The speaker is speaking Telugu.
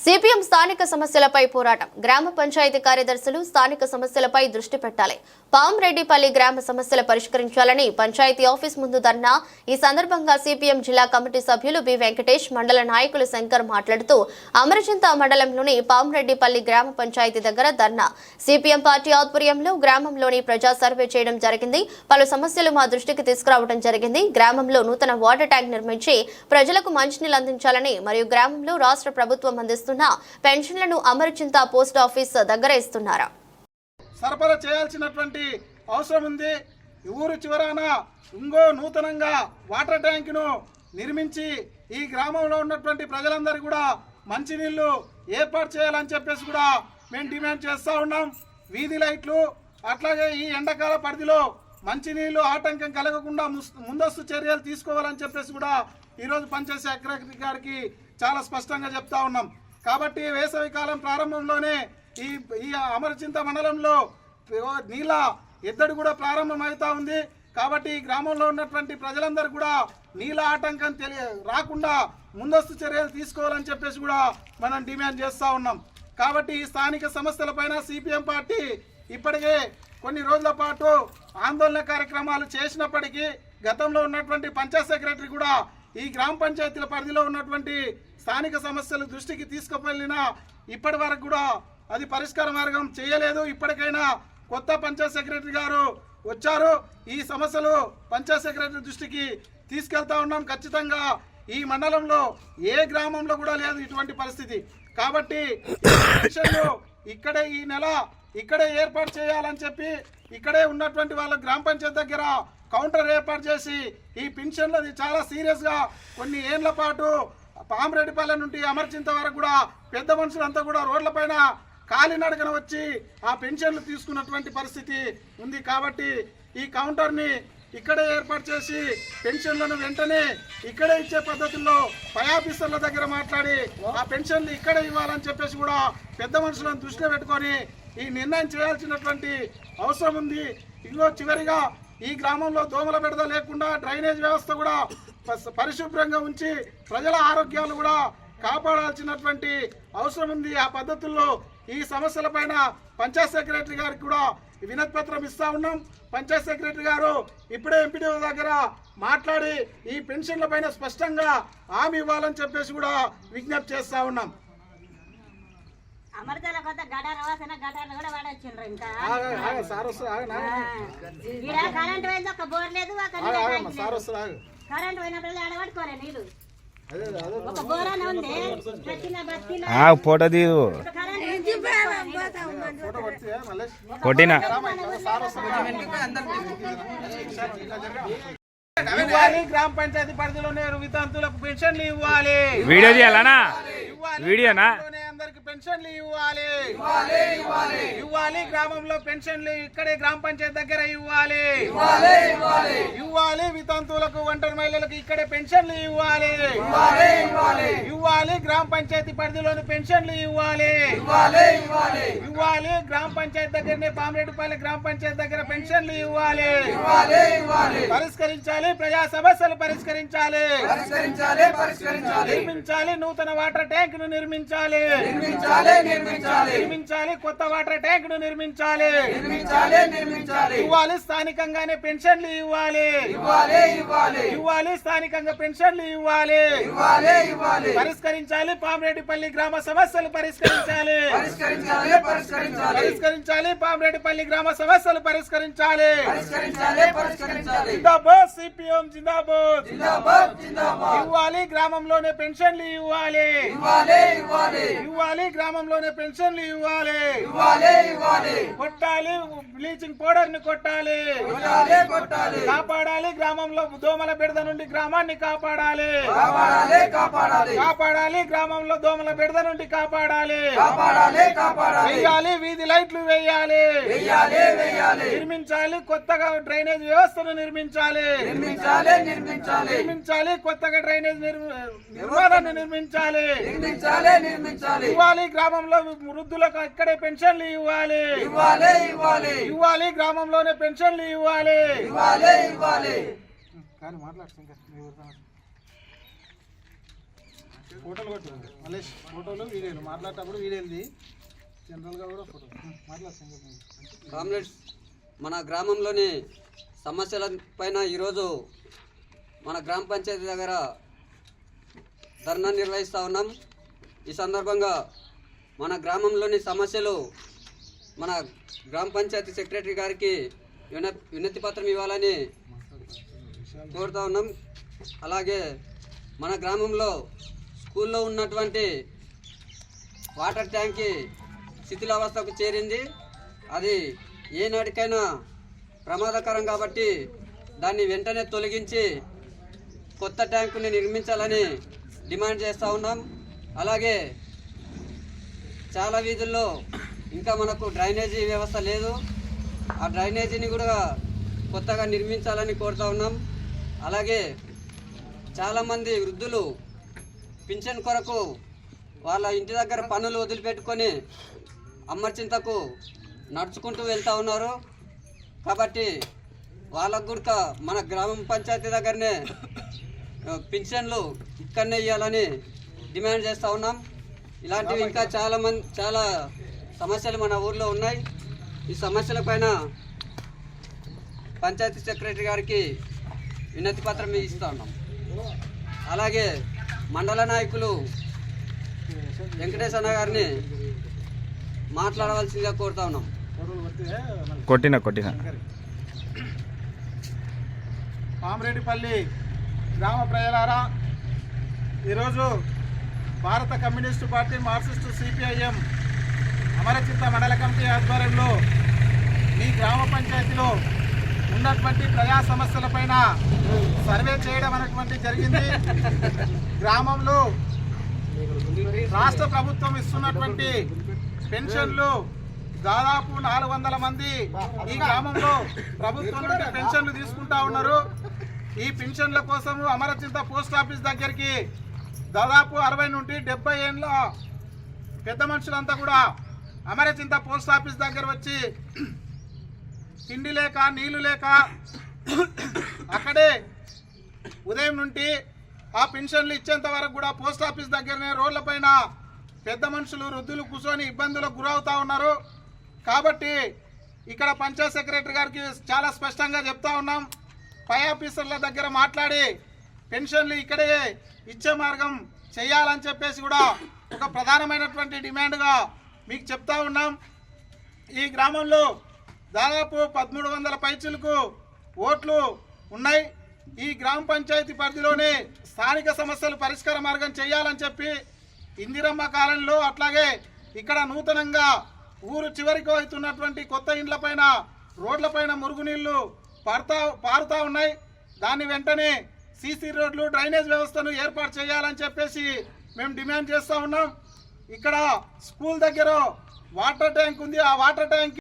సిపిఎం స్థానిక సమస్యలపై పోరాటం. గ్రామ పంచాయతీ కార్యదర్శులు స్థానిక సమస్యలపై దృష్టి పెట్టాలి. పాంరెడ్డిపల్లి గ్రామ సమస్యలు పరిష్కరించాలని పంచాయతీ ఆఫీస్ ముందు ధర్నా. ఈ సందర్భంగా సిపిఎం జిల్లా కమిటీ సభ్యులు బి వెంకటేష్, మండల నాయకులు శంకర్ మాట్లాడుతూ అమరచింత మండలంలోని పాంరెడ్డిపల్లి గ్రామ పంచాయతీ దగ్గర ధర్నా. సిపిఎం పార్టీ ఆధ్వర్యంలో గ్రామంలోని ప్రజా సర్వే చేయడం జరిగింది. పలు సమస్యలు మా దృష్టికి తీసుకురావడం జరిగింది. గ్రామంలో నూతన వాటర్ ట్యాంక్ నిర్మించి ప్రజలకు మంచినీళ్ళు అందించాలని మరియు గ్రామంలో రాష్ట్ర ప్రభుత్వం అందిస్తున్న పెన్షన్లను అమరచింత పోస్ట్ ఆఫీస్ దగ్గర ఇస్తున్నారా సరఫరా చేయాల్సినటువంటి అవసరం ఉంది. ఊరు చివరాన ఇంకో నూతనంగా వాటర్ ట్యాంకును నిర్మించి ఈ గ్రామంలో ఉన్నటువంటి ప్రజలందరూ కూడా మంచినీళ్లు ఏర్పాటు చేయాలని చెప్పేసి కూడా మేము డిమాండ్ చేస్తూ ఉన్నాం. వీధి లైట్లు అట్లాగే ఈ ఎండాకాల పరిధిలో మంచినీళ్లు ఆటంకం కలగకుండా ముందస్తు చర్యలు తీసుకోవాలని చెప్పేసి కూడా ఈరోజు పంచాయతీ సెక్రటరీ గారికి చాలా స్పష్టంగా చెప్తా ఉన్నాం. కాబట్టి వేసవి కాలం ప్రారంభంలోనే ఈ అమరచింత మండలంలో నీళ్ళ ఎద్దడి కూడా ప్రారంభమవుతా ఉంది. కాబట్టి ఈ గ్రామంలో ఉన్నటువంటి ప్రజలందరూ కూడా నీళ్ళ ఆటంకం రాకుండా ముందస్తు చర్యలు తీసుకోవాలని చెప్పేసి కూడా మనం డిమాండ్ చేస్తూ ఉన్నాం. కాబట్టి ఈ స్థానిక సమస్యలపైన సిపిఎం పార్టీ ఇప్పటికే కొన్ని రోజుల పాటు ఆందోళన కార్యక్రమాలు చేసినప్పటికీ గతంలో ఉన్నటువంటి పంచాయత్ సెక్రటరీ కూడా ఈ గ్రామ పంచాయతీల పరిధిలో ఉన్నటువంటి స్థానిక సమస్యలు దృష్టికి తీసుకువెళ్ళినా ఇప్పటి వరకు కూడా అది పరిష్కార మార్గం చేయలేదు. ఇప్పటికైనా కొత్త పంచాయత్ సెక్రటరీ గారు వచ్చారు. ఈ సమస్యలు పంచాయత్ సెక్రటరీ దృష్టికి తీసుకెళ్తా ఉన్నాం. ఖచ్చితంగా ఈ మండలంలో ఏ గ్రామంలో కూడా లేదు ఇటువంటి పరిస్థితి. కాబట్టి ఇక్కడే ఈ నెల ఇక్కడే ఏర్పాటు చేయాలని చెప్పి ఇక్కడే ఉన్నటువంటి వాళ్ళ గ్రామ పంచాయతీ దగ్గర కౌంటర్ ఏర్పాటు చేసి ఈ పెన్షన్లది చాలా సీరియస్గా కొన్ని ఏళ్ల పాటు పాంరెడ్డిపల్లె నుండి అమర్చింత వరకు కూడా పెద్ద మనుషులంతా కూడా రోడ్లపైన కాలినడకన వచ్చి ఆ పెన్షన్లు తీసుకున్నటువంటి పరిస్థితి ఉంది. కాబట్టి ఈ కౌంటర్ని ఇక్కడే ఏర్పాటు చేసి పెన్షన్లను వెంటనే ఇక్కడే ఇచ్చే పద్ధతుల్లో పై ఆఫీసర్ల దగ్గర మాట్లాడి ఆ పెన్షన్లు ఇక్కడే ఇవ్వాలని చెప్పేసి కూడా పెద్ద మనుషులను దృష్టిలో పెట్టుకొని ఈ నిర్ణయం చేయాల్సినటువంటి అవసరం ఉంది. ఇంకో చివరిగా ఈ గ్రామంలో దోమల బెడద లేకుండా డ్రైనేజ్ వ్యవస్థ కూడా పరిశుభ్రంగా ఉంచి ప్రజల ఆరోగ్యాలు కూడా కాపాడాల్సినటువంటి అవసరం ఉంది. ఆ పద్ధతుల్లో ఈ సమస్యలపైన పంచాయత్ సెక్రటరీ గారికి కూడా వినతి పత్రం ఇస్తా ఉన్నాం. పంచాయత్ సెక్రటరీ గారు ఇప్పుడే ఎంపీడీఓ దగ్గర మాట్లాడి ఈ పెన్షన్ల పైన స్పష్టంగా హామీ ఇవ్వాలని చెప్పేసి కూడా విజ్ఞప్తి చేస్తా ఉన్నాం. ఫోటో తీదు కొట్టినా గ్రామ పంచాయతీ పరిధిలోనే వితంతులకు పెన్షన్లు ఇవ్వాలి. వీడియో తీయాలనా? వీడియోనా? అందరికి పెన్షన్లు ఇవ్వాలి. గ్రామంలో పెన్షన్లు ఇక్కడే గ్రామ పంచాయతీ దగ్గర ఇవ్వాలి. వితంతువులకు ఒంటరి మహిళలకు ఇక్కడే పెన్షన్లు ఇవ్వాలి. గ్రామ పంచాయతీ పరిధిలోని పెన్షన్లు ఇవ్వాలి. గ్రామ పంచాయతీ దగ్గరనే పాంరెడ్డిపల్లి గ్రామ పంచాయతీ దగ్గర పెన్షన్లు ఇవ్వాలి. పరిష్కరించాలి, ప్రజా సమస్యలు పరిష్కరించాలి. నిర్మించాలి, నూతన వాటర్ ట్యాంక్ ను నిర్మించాలి. కొత్త వాటర్ ట్యాంక్ ను నిర్మించాలి. ఇవ్వాలి, స్థానికంగానే పెన్షన్లు ఇవ్వాలి. స్థానికంగా పెన్షన్లు ఇవ్వాలి. పరిష్కరించాలి, పాంరెడ్డిపల్లి గ్రామ సమస్యలు పరిష్కరించాలి. పాంరెడ్డిపల్లి గ్రామ సమస్యలు పరిష్కరించాలి. జిందాబాద్ సిపిఎం జిందాబాద్. ఇవ్వాలి, గ్రామంలోనే పెన్షన్లు ఇవ్వాలి. గ్రామంలోనే పెన్షన్లు ఇవ్వాలి. కొట్టాలి, బ్లీచింగ్ పౌడర్ ని కొట్టాలి. కాపాడాలి, గ్రామంలో దోమల బెడద నుండి గ్రామాన్ని కాపాడాలి. గ్రామంలో దోమల బెడద నుండి కాపాడాలి. వేయాలి, వీధి లైట్లు వేయాలి. నిర్మించాలి, కొత్తగా డ్రైనేజ్ వ్యవస్థను నిర్మించాలి. కొత్తగా డ్రైనేజ్ నిర్మాణాన్ని నిర్మించాలి. ఇవ్వాలి, గ్రామంలో వృద్ధులకు ఇక్కడే పెన్షన్లు ఇవ్వాలి. గ్రామంలోనే పెన్షన్లు ఇవ్వాలి. కానీ మాట్లాడుతుంది ఫోటోలు కొట్టు మలేష్, ఫోటోలు వీడియోలు మాట్లాడేటప్పుడు వీడియోలు జనరల్గా కూడా ఫోటోలు మాట్లాడుతుంది. కామ్రేడ్స్, మన గ్రామంలోని సమస్యల పైన ఈరోజు మన గ్రామ పంచాయతీ దగ్గర ధర్నా నిర్వహిస్తూ ఉన్నాం. ఈ సందర్భంగా మన గ్రామంలోని సమస్యలు మన గ్రామ పంచాయతీ సెక్రటరీ గారికి వినతి పత్రం ఇవ్వాలని కోరుతూ ఉన్నాం. అలాగే మన గ్రామంలో స్కూల్లో ఉన్నటువంటి వాటర్ ట్యాంకి శిథిలావస్థకు చేరింది. అది ఏనాటికైనా ప్రమాదకరం కాబట్టి దాన్ని వెంటనే తొలగించి కొత్త ట్యాంకుని నిర్మించాలని డిమాండ్ చేస్తూ ఉన్నాం. అలాగే చాలా వీధుల్లో ఇంకా మనకు డ్రైనేజీ వ్యవస్థ లేదు. ఆ డ్రైనేజీని కూడా కొత్తగా నిర్మించాలని కోరుతూ ఉన్నాం. అలాగే చాలామంది వృద్ధులు పింఛన్ కొరకు వాళ్ళ ఇంటి దగ్గర పనులు వదిలిపెట్టుకొని అమర్చింతకు నడుచుకుంటూ వెళ్తూ ఉన్నారు. కాబట్టి వాళ్ళకు కూడా మన గ్రామ పంచాయతీ దగ్గరనే పింఛన్లు ఇక్కడనే ఇవ్వాలని డిమాండ్ చేస్తూ ఉన్నాం. ఇలాంటివి ఇంకా చాలా సమస్యలు మన ఊర్లో ఉన్నాయి. ఈ సమస్యలపైన పంచాయతీ సెక్రటరీ గారికి వినతి పత్రం ఇస్తూ ఉన్నాం. అలాగే మండల నాయకులు వెంకటేశ్ అన్న గారిని మాట్లాడవలసిందిగా కోరుతా ఉన్నాం. కొట్టిన పామరెడ్డిపల్లి గ్రామ ప్రజలారా, ఈరోజు భారత communist party Marxist CPIM Amarchinta మండల కమిటీ ఆధ్వర్యంలో ఈ గ్రామ పంచాయతీలో ఉన్నటువంటి ప్రజా సమస్యలపైన సర్వే చేయడం అనేటువంటి జరిగింది. గ్రామంలో రాష్ట్ర ప్రభుత్వం ఇస్తున్నటువంటి పెన్షన్లు దాదాపు 400 మంది ఈ గ్రామంలో ప్రభుత్వం నుండి పెన్షన్లు తీసుకుంటా ఉన్నారు. ఈ పెన్షన్ల కోసము అమరచింత పోస్ట్ ఆఫీస్ దగ్గరికి దాదాపు 60 నుండి 70 ఏళ్ళ పెద్ద మనుషులంతా కూడా అమరచింత పోస్ట్ ఆఫీస్ దగ్గర వచ్చి తిండి లేక నీళ్లు లేక అక్కడే ఉదయం నుండి ఆ పెన్షన్లు ఇచ్చేంత వరకు కూడా పోస్ట్ ఆఫీస్ దగ్గరనే రోడ్లపైన పెద్ద మనుషులు వృద్ధులు కూర్చొని ఇబ్బందులకు గురవుతూ ఉన్నారు. కాబట్టి ఇక్కడ పంచాయత్ సెక్రటరీ గారికి చాలా స్పష్టంగా చెప్తా ఉన్నాం. పై ఆఫీసర్ల దగ్గర మాట్లాడి పెన్షన్లు ఇక్కడే ఇచ్చే మార్గం చేయాలని చెప్పేసి కూడా ఒక ప్రధానమైనటువంటి డిమాండ్గా మీకు చెప్తా ఉన్నాం. ఈ గ్రామంలో దాదాపు 1300 పైచులకు ఓట్లు ఉన్నాయి. ఈ గ్రామ పంచాయతీ పరిధిలోనే స్థానిక సమస్యలు పరిష్కార మార్గం చేయాలని చెప్పి ఇందిరమ్మ కాలనీలో అట్లాగే ఇక్కడ నూతనంగా ఊరు చివరికి అవుతున్నటువంటి కొత్త ఇండ్లపైన రోడ్లపైన మురుగునీళ్లు పారుతా ఉన్నాయి. దాన్ని వెంటనే సీసీ రోడ్లు డ్రైనేజ్ వ్యవస్థను ఏర్పాటు చేయాలని చెప్పేసి మేము డిమాండ్ చేస్తూ ఉన్నాం. ఇక్కడ స్కూల్ దగ్గర వాటర్ ట్యాంక్ ఉంది. ఆ వాటర్ ట్యాంక్